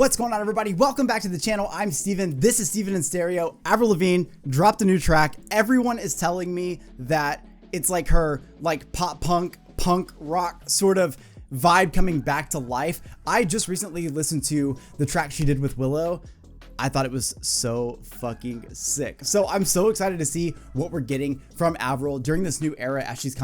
What's going on, everybody? Welcome back to the channel. I'm Steven. This is Steven in Stereo. Avril Lavigne dropped a new track. Everyone is telling me that it's like her pop punk rock sort of vibe coming back to life. I just recently listened to the track she did with Willow. I thought it was so fucking sick. So I'm so excited to see what we're getting from Avril during this new era as she's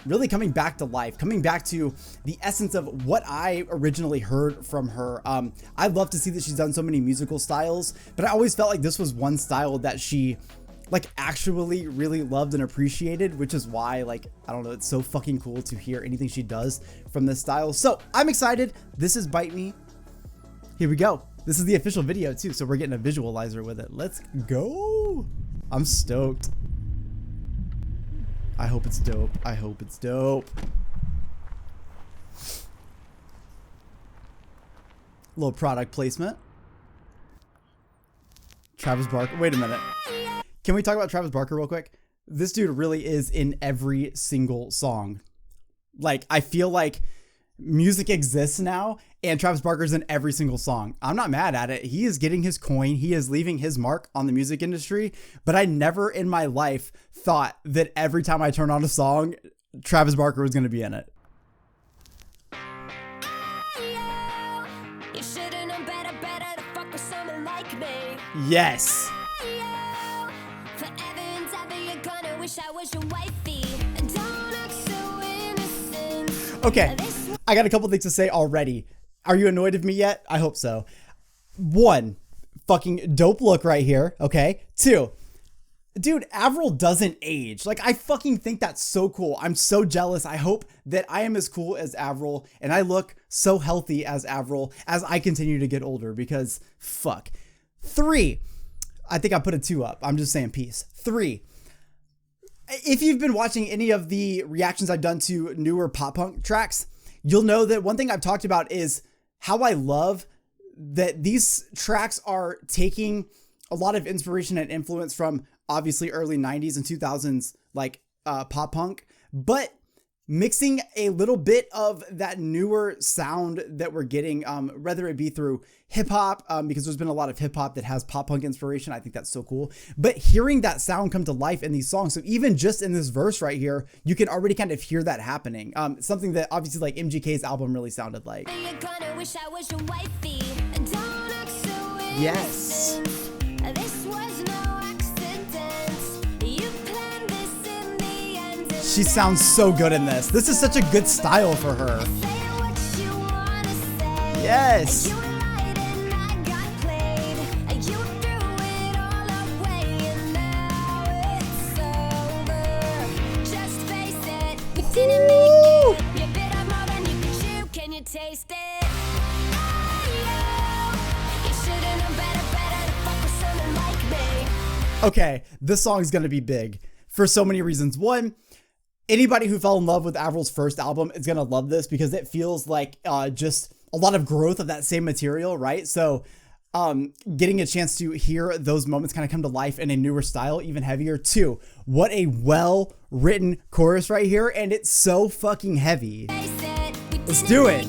really coming back to life, coming back to the essence of what I originally heard from her. I love to see that she's done so many musical styles, but I always felt like this was one style that she actually really loved and appreciated, which is why I don't know, it's so fucking cool to hear anything she does from this style. So I'm excited. This is Bite Me. Here we go. This is the official video too, so we're getting a visualizer with it. Let's go. I'm stoked. I hope it's dope. I hope it's dope. Little product placement. Travis Barker. Wait a minute. Can we talk about Travis Barker real quick? This dude really is in every single song. I feel like music exists now and Travis Barker's in every single song. I'm not mad at it. He is getting his coin. He is leaving his mark on the music industry, but I never in my life thought that every time I turn on a song, Travis Barker was going to be in it. Yes. Okay, I got a couple things to say already. Are you annoyed of me yet? I hope so. 1, fucking dope look right here. Okay. 2, dude, Avril doesn't age. I fucking think that's so cool. I'm so jealous. I hope that I am as cool as Avril and I look so healthy as Avril as I continue to get older, because fuck. 3, I think I put a 2 up. I'm just saying peace. 3, if you've been watching any of the reactions I've done to newer pop punk tracks, you'll know that one thing I've talked about is how I love that these tracks are taking a lot of inspiration and influence from obviously early 90s and 2000s pop punk, but mixing a little bit of that newer sound that we're getting, whether it be through hip hop, because there's been a lot of hip hop that has pop punk inspiration. I think that's so cool. But hearing that sound come to life in these songs, so even just in this verse right here, you can already kind of hear that happening. Something that obviously MGK's album really sounded like. Yes. She sounds so good in this. This is such a good style for her. Yes. Woo! Okay, this song is gonna be big for so many reasons. 1, anybody who fell in love with Avril's first album is going to love this because it feels like just a lot of growth of that same material, right? So getting a chance to hear those moments kind of come to life in a newer style, even heavier. 2, what a well-written chorus right here, and it's so fucking heavy. Let's do it.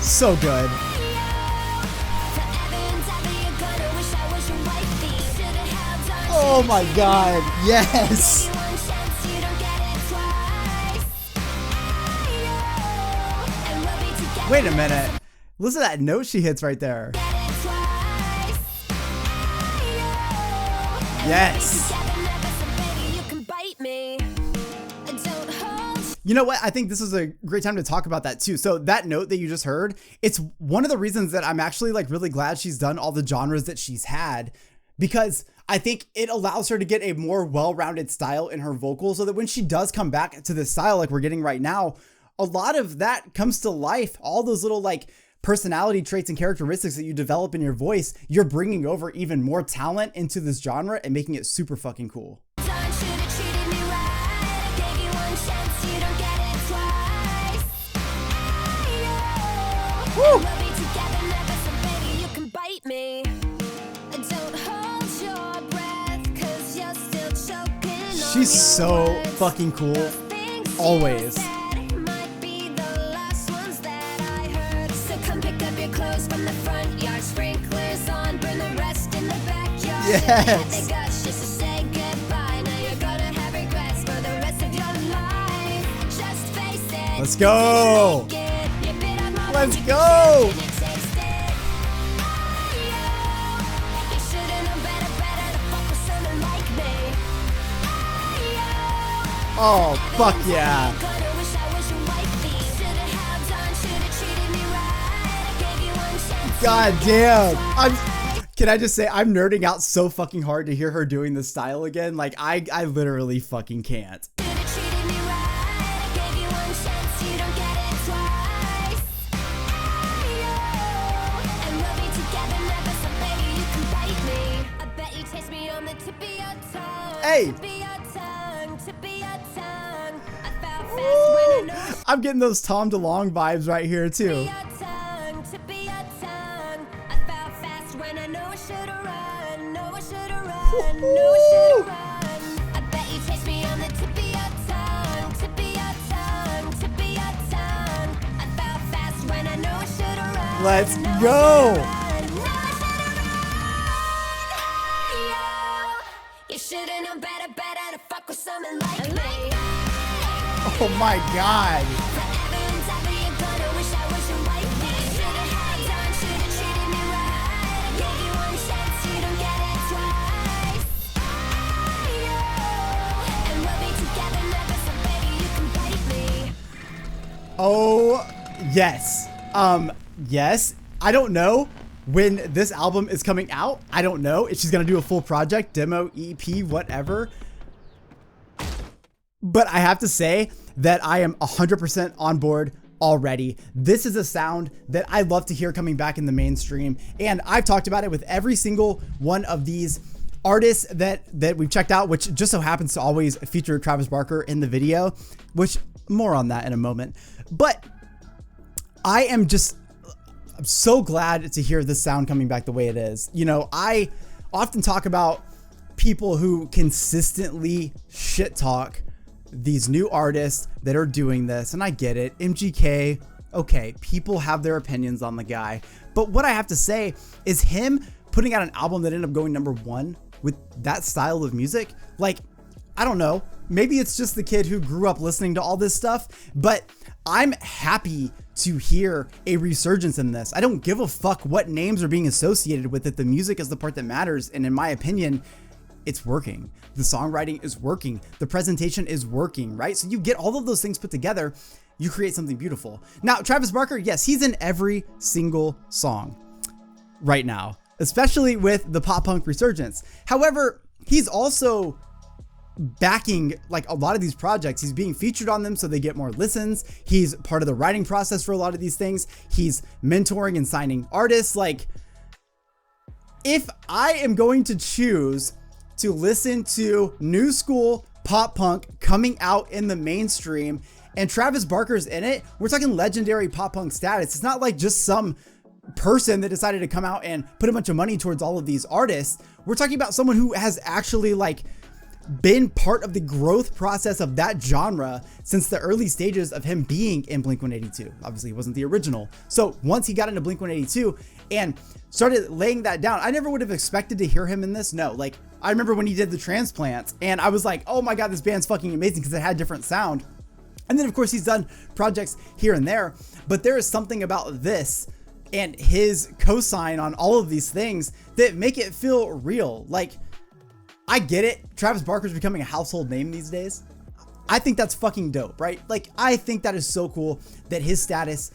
So good. Oh my God, yes. Wait a minute. Listen to that note she hits right there. Yes. You know what? I think this is a great time to talk about that too. So that note that you just heard, it's one of the reasons that I'm actually really glad she's done all the genres that she's had, because I think it allows her to get a more well-rounded style in her vocals, so that when she does come back to this style like we're getting right now, a lot of that comes to life. All those little personality traits and characteristics that you develop in your voice, you're bringing over even more talent into this genre and making it super fucking cool. Woo! She's so fucking cool. Always. Yes. Let's go. Let's go. Oh, fuck yeah. God damn. Can I just say, I'm nerding out so fucking hard to hear her doing this style again. Like, I literally fucking can't. Hey. Woo. I'm getting those Tom DeLonge vibes right here too. Let's go. Oh my God. Oh, yes. Yes. I don't know when this album is coming out. I don't know if she's going to do a full project, demo, EP, whatever. But I have to say that I am 100% on board already. This is a sound that I love to hear coming back in the mainstream. And I've talked about it with every single one of these artists that we've checked out, which just so happens to always feature Travis Barker in the video, which more on that in a moment. But I'm so glad to hear this sound coming back the way it is. You know, I often talk about people who consistently shit talk these new artists that are doing this, and I get it. MGK, okay, people have their opinions on the guy, but what I have to say is him putting out an album that ended up going #1 with that style of music, like, I don't know, maybe it's just the kid who grew up listening to all this stuff, but I'm happy to hear a resurgence in this. I don't give a fuck what names are being associated with it. The music is the part that matters, and in my opinion, it's working. The songwriting is working. The presentation is working, right? So you get all of those things put together, you create something beautiful. Now, Travis Barker, yes, he's in every single song right now, especially with the pop punk resurgence. However, he's also backing like a lot of these projects. He's being featured on them so they get more listens. He's part of the writing process for a lot of these things. He's mentoring and signing artists. Like, if I am going to choose to listen to new school pop punk coming out in the mainstream and Travis Barker's in it, we're talking legendary pop punk status. It's not like just some person that decided to come out and put a bunch of money towards all of these artists. We're talking about someone who has actually like been part of the growth process of that genre since the early stages of him being in Blink-182. Obviously, he wasn't the original. So once he got into Blink-182 and started laying that down, I never would have expected to hear him in this. No, like, I remember when he did the Transplants and I was like, oh my God, this band's fucking amazing because it had different sound. And then of course he's done projects here and there, but there is something about this and his cosign on all of these things that make it feel real. Like, I get it. Travis Barker's becoming a household name these days. I think that's fucking dope, right? Like, I think that is so cool that his status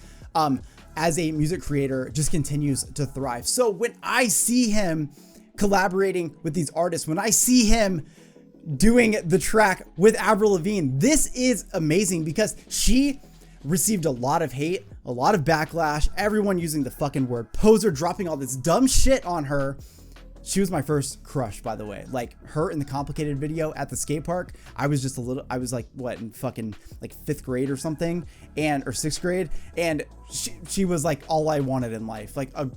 as a music creator just continues to thrive. So when I see him collaborating with these artists, when I see him doing the track with Avril Lavigne, this is amazing because she received a lot of hate, a lot of backlash, everyone using the fucking word poser, dropping all this dumb shit on her. She was my first crush, by the way. Like, her in the Complicated video at the skate park, I was like, what, in fucking like 5th grade or something, or 6th grade, and she was like all I wanted in life, like a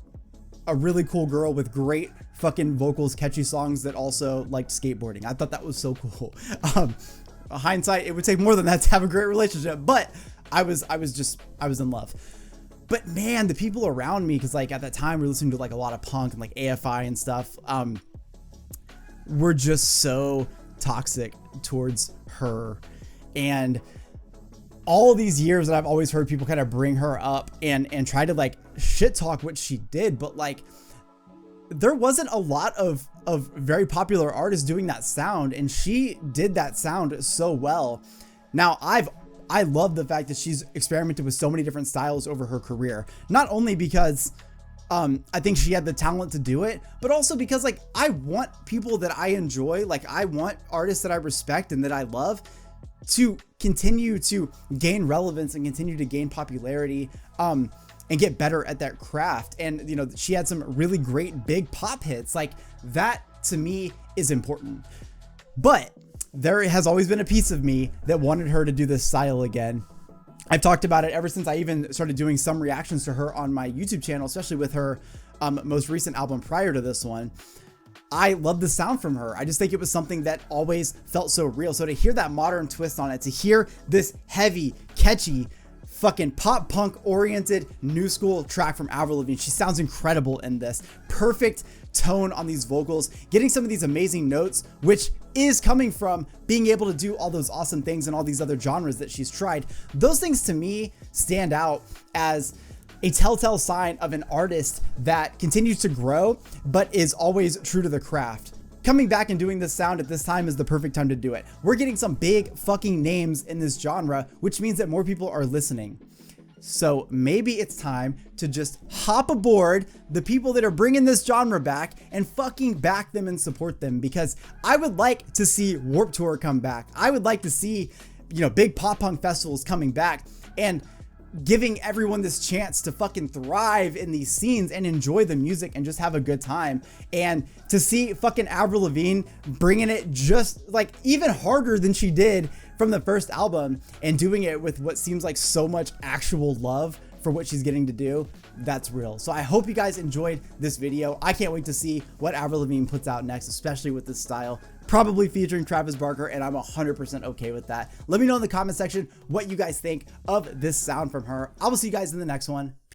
a really cool girl with great fucking vocals, catchy songs that also liked skateboarding. I thought that was so cool. Hindsight, it would take more than that to have a great relationship, but I was in love. But man, the people around me, because like at that time we were listening to like a lot of punk and like AFI and stuff, were just so toxic towards her. And all these years that I've always heard people kind of bring her up and try to like shit talk what she did, but like there wasn't a lot of very popular artists doing that sound, and she did that sound so well. Now I love the fact that she's experimented with so many different styles over her career, not only because I think she had the talent to do it, but also because like I want people that I enjoy, like I want artists that I respect and that I love to continue to gain relevance and continue to gain popularity, and get better at that craft. And you know, she had some really great big pop hits. Like that to me is important. But there has always been a piece of me that wanted her to do this style again. I've talked about it ever since I even started doing some reactions to her on my YouTube channel, especially with her most recent album prior to this one. I love the sound from her. I just think it was something that always felt so real. So to hear that modern twist on it, to hear this heavy, catchy, fucking pop punk oriented new school track from Avril, she sounds incredible in this. Perfect tone on these vocals, getting some of these amazing notes, which is coming from being able to do all those awesome things in all these other genres that she's tried. Those things to me stand out as a telltale sign of an artist that continues to grow, but is always true to the craft. Coming back and doing this sound at this time is the perfect time to do it. We're getting some big fucking names in this genre, which means that more people are listening. So maybe it's time to just hop aboard the people that are bringing this genre back and fucking back them and support them, because I would like to see Warped Tour come back. I would like to see, you know, big pop punk festivals coming back and giving everyone this chance to fucking thrive in these scenes and enjoy the music and just have a good time. And to see fucking Avril Lavigne bringing it just like even harder than she did from the first album and doing it with what seems like so much actual love for what she's getting to do, that's real. So I hope you guys enjoyed this video. I can't wait to see what Avril Lavigne puts out next, especially with this style, probably featuring Travis Barker, and I'm 100% okay with that. Let me know in the comment section what you guys think of this sound from her. I will see you guys in the next one.